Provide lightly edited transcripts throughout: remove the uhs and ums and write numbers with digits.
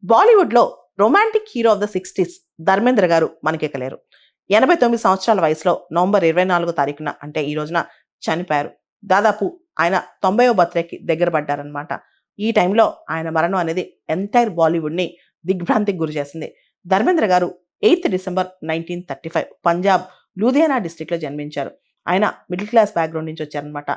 బాలీవుడ్‌లో romantic hero of the 60స్ 'ధర్మేంద్ర' గారు మనకెక్కలేరు. 89 సంవత్సరాల వయసులో నవంబర్ 24 తారీఖున అంటే ఈ రోజున చనిపోయారు. దాదాపు ఆయన 90వ బర్త్‌డేకి దగ్గర పడ్డారనమాట. ఈ టైంలో ఆయన మరణం అనేది ఎంటైర్ బాలీవుడ్‌ని దిగ్భ్రాంతికి గురిచేసింది. 'ధర్మేంద్ర' గారు 8 డిసెంబర్ 1935 పంజాబ్ లూధియానా డిస్ట్రిక్ట్‌లో జన్మించారు. ఆయన మిడిల్ క్లాస్ బ్యాక్‌గ్రౌండ్ నుంచి వచ్చారనమాట.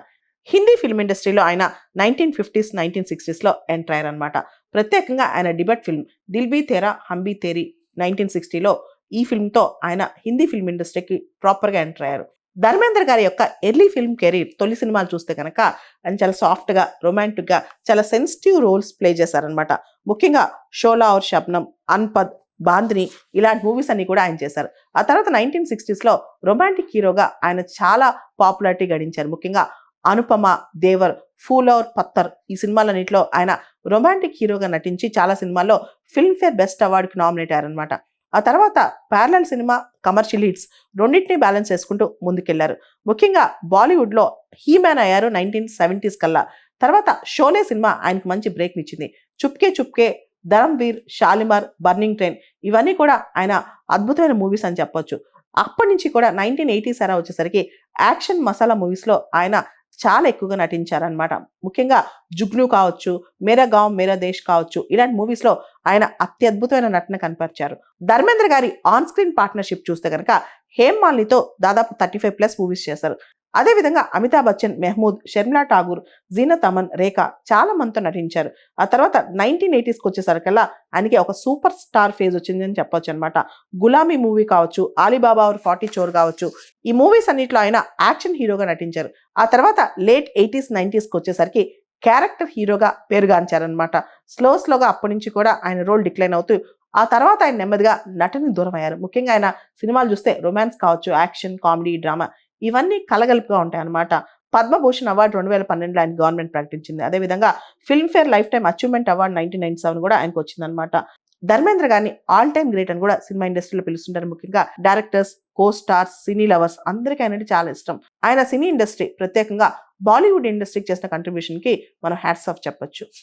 హిందీ ఫిల్మ్ ఇండస్ట్రీలో ఆయన 1950స్, 1960స్‌లో ఎంటర్ అయ్యారనమాట. ప్రత్యేకంగా ఆయన debut film 'Dil be Tera hum be Theri' 1960లో ఈ ఫిల్మ్‌తో ఆయన హిందీ ఫిల్మ్ ఇండస్ట్రీకి ప్రాపర్‌గా ఎంటర్ అయ్యారు. ధర్మేంద్ర గారి యొక్క ఎర్లీ ఫిల్మ్ కెరీర్ తొలి సినిమాలు చూస్తే కనుక ఆయన చాలా సాఫ్ట్‌గా, రొమాంటిక్‌గా చాలా సెన్సిటివ్ రోల్స్ ప్లే చేశారనమాట. ముఖ్యంగా 'షోలా ఔర్ షబ్నమ్', 'అన్పద్', 'బాందిని' ఇలాంటి మూవీస్ అన్ని కూడా ఆయన చేశారు. ఆ తర్వాత 1960స్‌లో రొమాంటిక్ హీరోగా ఆయన చాలా పాపులారిటీ గడించారు. ముఖ్యంగా 'అనుపమ', 'దేవర్', 'ఫూల్ ఔర్ పత్తర్' ఈ సినిమాలన్నిటిలో ఆయన రొమాంటిక్ హీరోగా నటించి చాలా సినిమాల్లో ఫిల్మ్‌ఫేర్ బెస్ట్ అవార్డ్‌కి నామినేట్ అయ్యారనమాట. ఆ తర్వాత ప్యారలల్ సినిమా, కమర్షియల్ హిట్స్ రెండింటిని బ్యాలెన్స్ చేసుకుంటూ ముందుకెళ్లారు. ముఖ్యంగా బాలీవుడ్‌లో హీ మ్యాన్ అయ్యారు 1970స్ కల్లా. తర్వాత 'షోలే' సినిమా ఆయనకు మంచి బ్రేక్‌నిచ్చింది. 'చుప్కే చుప్కే', 'ధరమ్‌వీర్', 'షాలిమార్', 'బర్నింగ్ ట్రైన్' ఇవన్నీ కూడా ఆయన అద్భుతమైన మూవీస్ అని చెప్పొచ్చు. అప్పటి నుంచి కూడా 1980s ఎరా వచ్చేసరికి యాక్షన్ మసాలా మూవీస్‌లో ఆయన చాలా ఎక్కువగా నటించారనమాట. ముఖ్యంగా 'జుగ్ను' కావచ్చు, 'మేరా గావ్ మేరా దేశ్' కావచ్చు ఇలాంటి మూవీస్‌లో ఆయన అత్యద్భుతమైన నటన కనపరిచారు. ధర్మేంద్ర గారి ఆన్ స్క్రీన్ పార్ట్నర్‌షిప్ చూస్తే గనక హేమ్ మాలినితో దాదాపు 35+ మూవీస్ చేశారు. అదే విధంగా అమితాబ్ బచ్చన్, మెహమూద్, షర్మిలా ఠాగూర్, జీనత్ అమన్, రేఖ చాలా మందితో నటించారు. ఆ తర్వాత 1980స్‌కి వచ్చేసరికల్లా ఆయనకి ఒక సూపర్ స్టార్ ఫేజ్ వచ్చిందని చెప్పొచ్చనమాట. 'గులామీ' మూవీ కావచ్చు, 'ఆలీబాబా ఔర్ 40 చోర్' కావచ్చు ఈ మూవీస్ అన్నిట్లో ఆయన యాక్షన్ హీరోగా నటించారు. ఆ తర్వాత లేట్ 80స్, 90స్‌కి వచ్చేసరికి క్యారెక్టర్ హీరోగా పేరుగాంచారనమాట. స్లోగా అప్పటి నుంచి కూడా ఆయన రోల్ డిక్లైన్ అవుతూ ఆ తర్వాత ఆయన నెమ్మదిగా నటనకి దూరమయ్యారు. ముఖ్యంగా ఆయన సినిమాలు చూస్తే రొమాన్స్ కావచ్చు, యాక్షన్, కామెడీ, డ్రామా ఇవన్నీ కలగలుపుగా ఉంటాయన్నమాట. పద్మభూషణ్ అవార్డు 2012లో ఆయన గవర్నమెంట్ ప్రకటించింది. అదేవిధంగా Filmfare life time achievement award 1997 కూడా ఆయనకు వచ్చిందనమాట. ధర్మేంద్ర గారిని ఆల్ టైమ్ గ్రేట్ అని కూడా సినిమా ఇండస్ట్రీలో పిలుస్తుంటారు. ముఖ్యంగా డైరెక్టర్స్, కో స్టార్స్, సినీ లవర్స్ అందరికీ ఆయనంటే చాలా ఇష్టం. ఆయన సినీ ఇండస్ట్రీ ప్రత్యేకంగా బాలీవుడ్ ఇండస్ట్రీకి చేసిన కంట్రిబ్యూషన్‌కి మనం హ్యాట్స్ ఆఫ్ చెప్పొచ్చు.